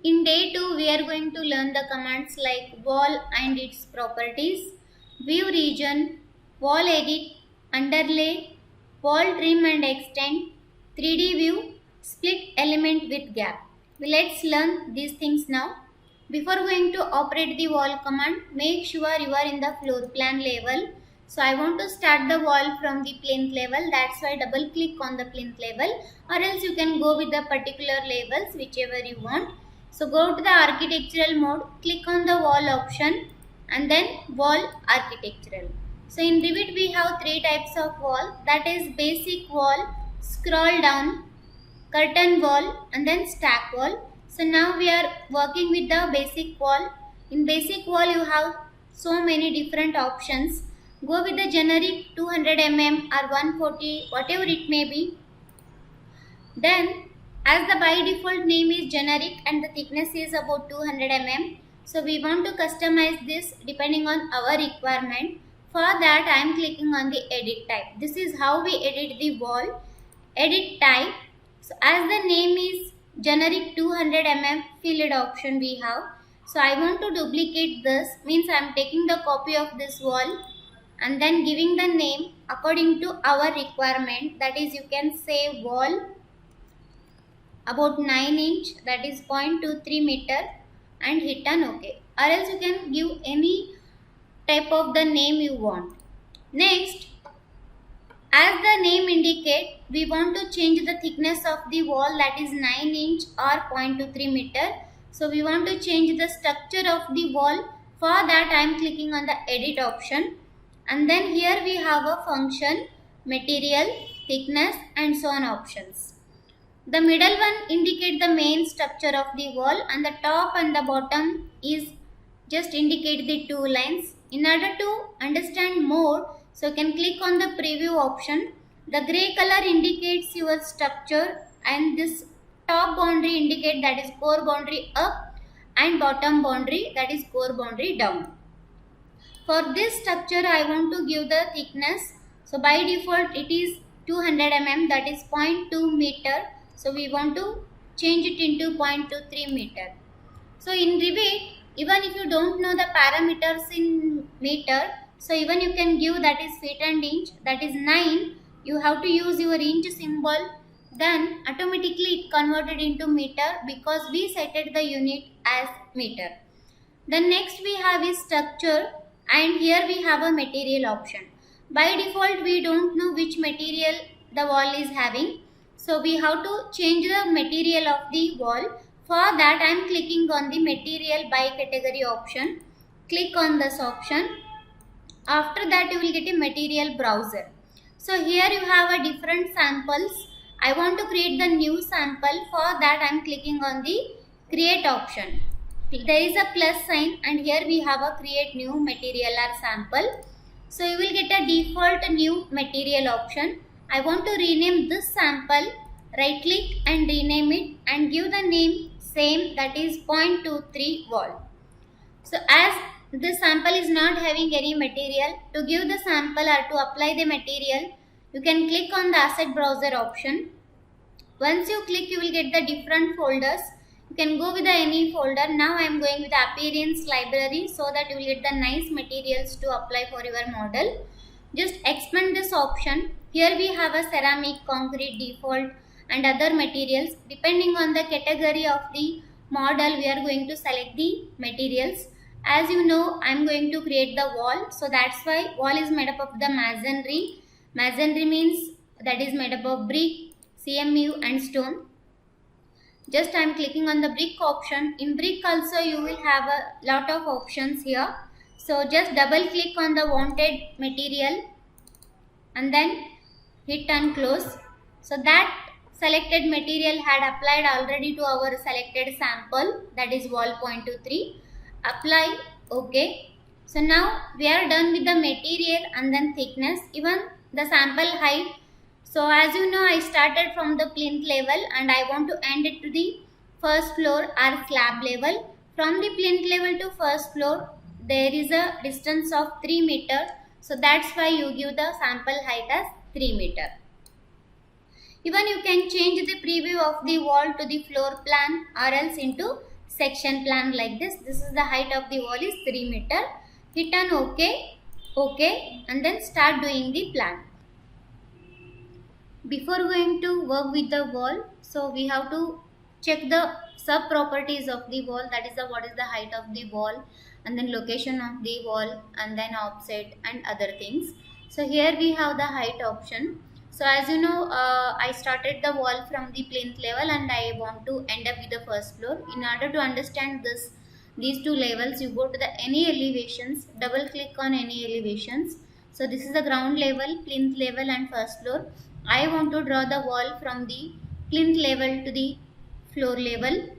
In day 2, we are going to learn the commands like wall and its properties, view region, wall edit, underlay, wall trim and extend, 3D view, split element with gap. Let's learn these things now. Before going to operate the wall command, make sure you are in the floor plan level. So I want to start the wall from the plinth level. That's why double click on the plinth level, or else you can go with the particular levels whichever you want. So go to the architectural mode, click on the wall option and then wall architectural. So in Revit we have three types of wall, that is basic wall, scroll down, curtain wall and then stack wall. So now we are working with the basic wall. In basic wall you have so many different options. Go with the generic 200 mm or 140, whatever it may be. Then as the by default name is generic and the thickness is about 200 mm, so we want to customize this depending on our requirement. For that I am clicking on the edit type. This is how we edit the wall. Edit type. So as the name is generic 200 mm filled option we have. So I want to duplicate this, means I am taking the copy of this wall and then giving the name according to our requirement. That is, you can say wall about 9 inch, that is 0.23 meter, and hit on OK. Or else you can give any type of the name you want. Next, as the name indicate, we want to change the thickness of the wall, that is 9 inch or 0.23 meter. So we want to change the structure of the wall. For that I am clicking on the edit option, and then here we have a function, material, thickness and so on options. The middle one indicate the main structure of the wall, and the top and the bottom is just indicate the two lines. In order to understand more, so you can click on the preview option. The gray color indicates your structure and this top boundary indicate that is core boundary up and bottom boundary, that is core boundary down. For this structure I want to give the thickness. So by default it is 200 mm, that is 0.2 meter. So we want to change it into 0.23 meter. So in Revit, even if you don't know the parameters in meter, so even you can give that is feet and inch, that is 9, you have to use your inch symbol, then automatically it converted into meter because we setted the unit as meter. Then next we have is structure, and here we have a material option. By default we don't know which material the wall is having. So we have to change the material of the wall. For that I am clicking on the material by category option. Click on this option. After that you will get a material browser. So here you have a different samples. I want to create the new sample. For that I am clicking on the create option. There is a plus sign and here we have a create new material or sample. So you will get a default new material option. I want to rename this sample, right click and rename it and give the name same, that is 0.23 wall. So as this sample is not having any material, to give the sample or to apply the material, you can click on the asset browser option. Once you click you will get the different folders. You can go with any folder. Now I am going with the appearance library so that you will get the nice materials to apply for your model. Just expand this option. Here we have a ceramic, concrete default and other materials. Depending on the category of the model, we are going to select the materials. As you know, I am going to create the wall. So that's why wall is made up of the masonry. Masonry means that is made up of brick, CMU and stone. Just I am clicking on the brick option. In brick also you will have a lot of options here. So just double click on the wanted material and then hit and close. So that selected material had applied already to our selected sample, that is wall 0.23. Apply, OK. So now we are done with the material and then thickness, even the sample height. So as you know, I started from the plinth level and I want to end it to the first floor or slab level. From the plinth level to first floor, there is a distance of 3 meter. So that's why you give the sample height as 3 meter. Even you can change the preview of the wall to the floor plan or else into section plan like this. This is the height of the wall is 3 meter. Hit on OK, and then start doing the plan. Before going to work with the wall, so we have to check the sub properties of the wall, that is what is the height of the wall, and then location of the wall, and then offset and other things. So here we have the height option. So as you know, I started the wall from the plinth level and I want to end up with the first floor. In order to understand these two levels, you go to the any elevations, double click on any elevations. So this is the ground level, plinth level and first floor. I want to draw the wall from the plinth level to the floor level.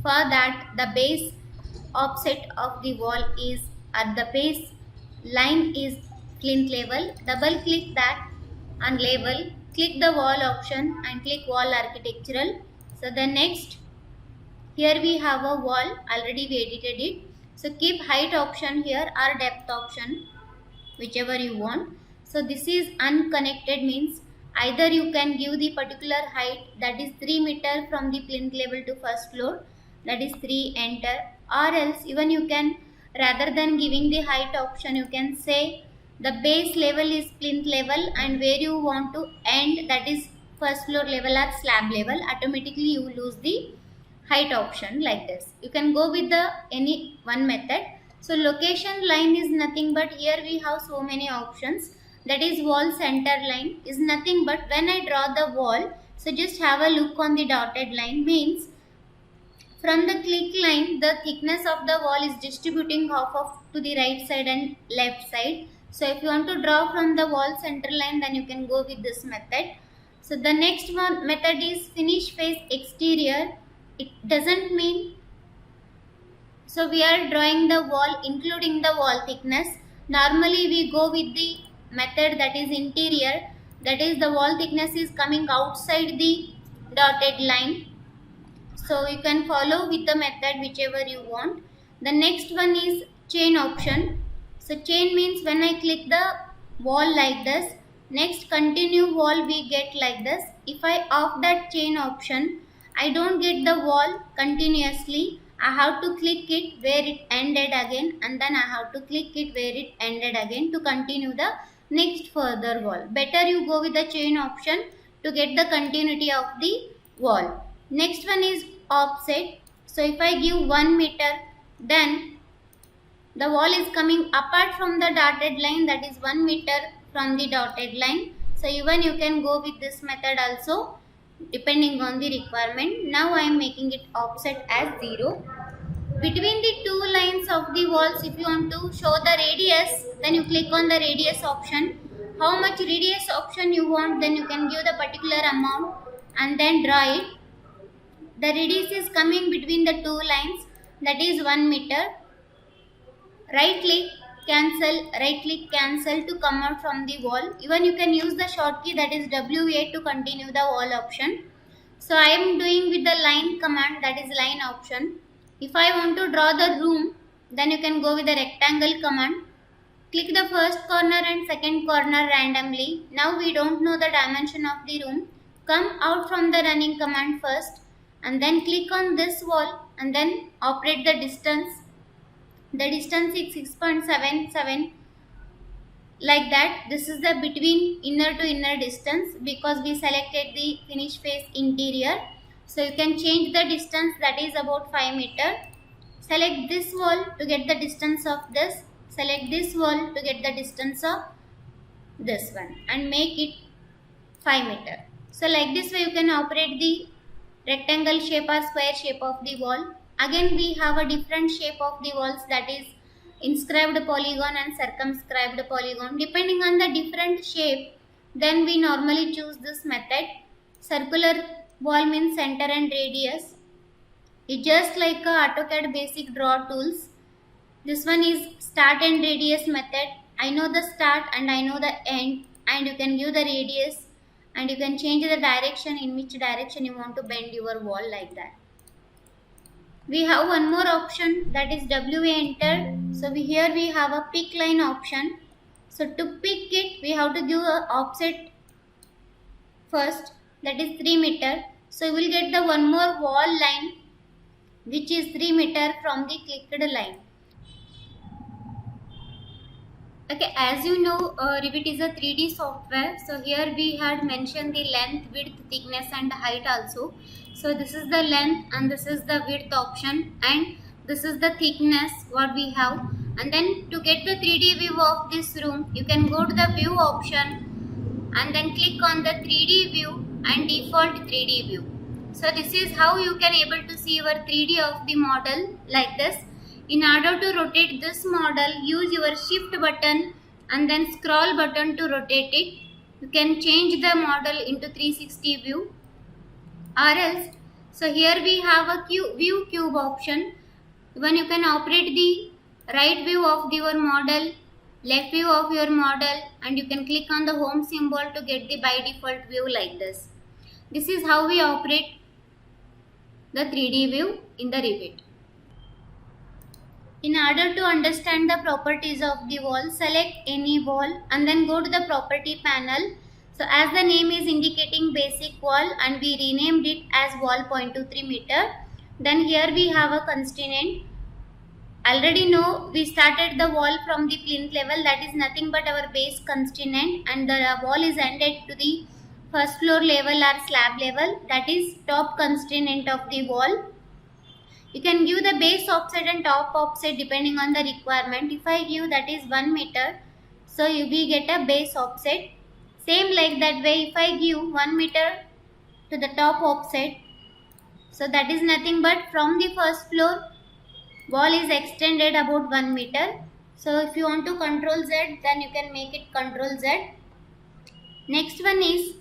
For that, the base offset of the wall is at the base line is plinth level. Double click that and label, click the wall option and click wall architectural. So the next, here we have a wall, already we edited it. So keep height option here or depth option, whichever you want. So this is unconnected, means either you can give the particular height, that is 3 meter from the plinth level to first floor, that is 3, enter, or else even you can, rather than giving the height option, you can say the base level is plinth level and where you want to end, that is first floor level or slab level. Automatically you lose the height option like this. You can go with the any one method. So location line is nothing but, here we have so many options, that is wall center line is nothing but when I draw the wall. So just have a look on the dotted line, means from the click line the thickness of the wall is distributing half of to the right side and left side. So if you want to draw from the wall center line, then you can go with this method. So the next one method is finish face exterior. It doesn't mean, so we are drawing the wall including the wall thickness. Normally we go with the method that is interior, that is the wall thickness is coming outside the dotted line. So you can follow with the method whichever you want. The next one is chain option. So chain means when I click the wall like this, next continue wall we get like this. If I off that chain option, I don't get the wall continuously. I have to click it where it ended again, and then I have to click it where it ended again to continue the next further wall. Better you go with the chain option to get the continuity of the wall. Next one is offset. So if I give 1 meter, then the wall is coming apart from the dotted line, that is 1 meter from the dotted line. So even you can go with this method also, depending on the requirement. Now I am making it offset as 0. Between the two lines of the walls, if you want to show the radius, then you click on the radius option. How much radius option you want, then you can give the particular amount and then draw it. The radius is coming between the two lines, that is 1 meter. Right click cancel to come out from the wall. Even you can use the short key, that is WA, to continue the wall option. So I am doing with the line command, that is line option. If I want to draw the room, then you can go with the rectangle command. Click the first corner and second corner randomly. Now we don't know the dimension of the room. Come out from the running command first and then click on this wall and then operate the distance. The distance is 6.77, like that. This is the between inner to inner distance because we selected the finish face interior. So you can change the distance, that is about 5 meter. Select this wall to get the distance of this. Select this wall to get the distance of this one and make it 5 meter. So like this way you can operate the rectangle shape or square shape of the wall. Again we have a different shape of the walls, that is inscribed polygon and circumscribed polygon. Depending on the different shape, then we normally choose this method. Circular wall means center and radius. It's just like a AutoCAD basic draw tools. This one is start and radius method. I know the start and I know the end, and you can give the radius and you can change the direction, in which direction you want to bend your wall, like that. We have one more option, that is WA enter. So here we have a pick line option. So to pick it, we have to give a offset first, that is 3 meter. So we will get the one more wall line which is 3 meter from the clicked line. Okay, as you know, Revit is a 3D software. So here we had mentioned the length, width, thickness and height also. So this is the length and this is the width option and this is the thickness what we have. And then to get the 3D view of this room, you can go to the view option and then click on the 3D view and default 3D view. So this is how you can able to see your 3D of the model like this. In order to rotate this model, use your shift button and then scroll button to rotate it. You can change the model into 360 view or else. So here we have a view cube option. When you can operate the right view of your model, left view of your model, and you can click on the home symbol to get the by default view like this. This is how we operate the 3D view in the Revit. In order to understand the properties of the wall, select any wall and then go to the property panel. So as the name is indicating basic wall and we renamed it as wall 0.23 meter. Then here we have a constraint. Already know we started the wall from the plinth level, that is nothing but our base constraint, and the wall is ended to the first floor level or slab level, that is top constraint of the wall. You can give the base offset and top offset depending on the requirement. If I give that is 1 meter, so we get a base offset. Same like that way, if I give 1 meter to the top offset, so that is nothing but from the first floor wall is extended about 1 meter. So if you want to control Z, then you can make it control Z. Next one is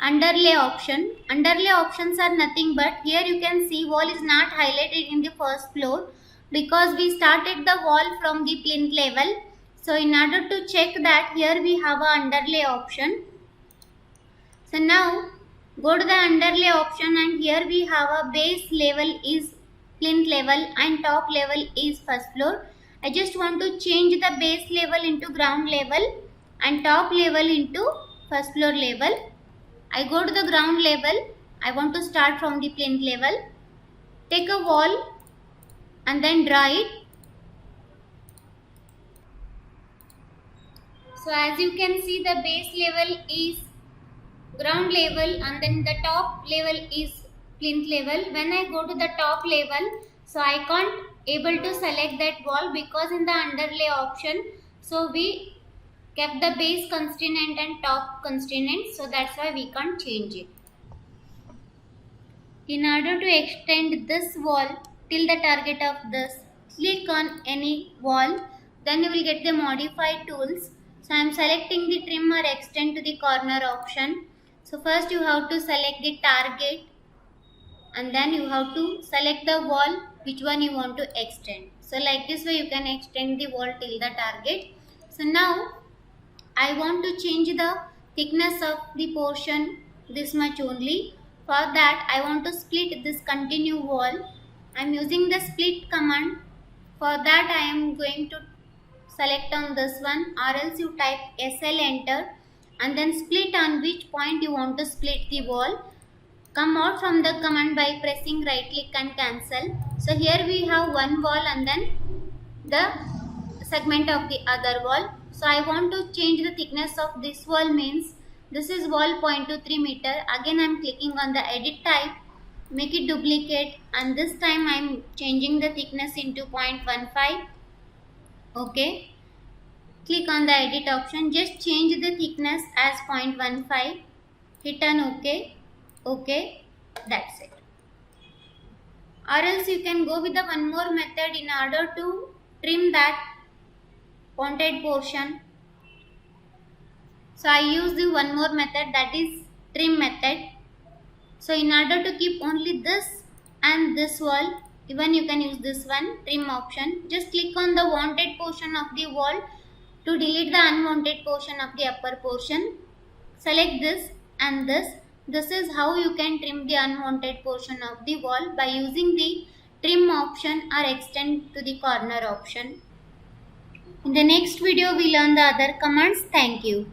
underlay option. Underlay options are nothing but here you can see wall is not highlighted in the first floor because we started the wall from the plinth level. So in order to check that, here we have a underlay option. So now go to the underlay option and here we have a base level is plinth level and top level is first floor. I just want to change the base level into ground level and top level into first floor level. I go to the ground level. I want to start from the plinth level. Take a wall and then draw it. So as you can see, the base level is ground level and then the top level is plinth level. When I go to the top level, so I can't able to select that wall because in the underlay option, so we kept the base constraint and top constraint, so that's why we can't change it. In order to extend this wall till the target of this, click on any wall, then you will get the modify tools. So I am selecting the trim or extend to the corner option. So first you have to select the target and then you have to select the wall which one you want to extend. So like this way you can extend the wall till the target. So now I want to change the thickness of the portion this much only. For that I want to split this continue wall. I am using the split command. For that I am going to select on this one or else you type SL enter and then split on which point you want to split the wall. Come out from the command by pressing right click and cancel. So here we have one wall and then the segment of the other wall. So I want to change the thickness of this wall, means this is wall 0.23 meter. Again I am clicking on the edit type, make it duplicate and this time I am changing the thickness into 0.15. Okay. Click on the edit option, just change the thickness as 0.15. Hit on OK. Okay. That's it. Or else you can go with the one more method in order to trim that wanted portion. So I use the one more method, that is trim method. So in order to keep only this and this wall, even you can use this one trim option. Just click on the wanted portion of the wall to delete the unwanted portion of the upper portion. Select this and this. This is how you can trim the unwanted portion of the wall by using the trim option or extend to the corner option. In the next video, we learn the other commands. Thank you.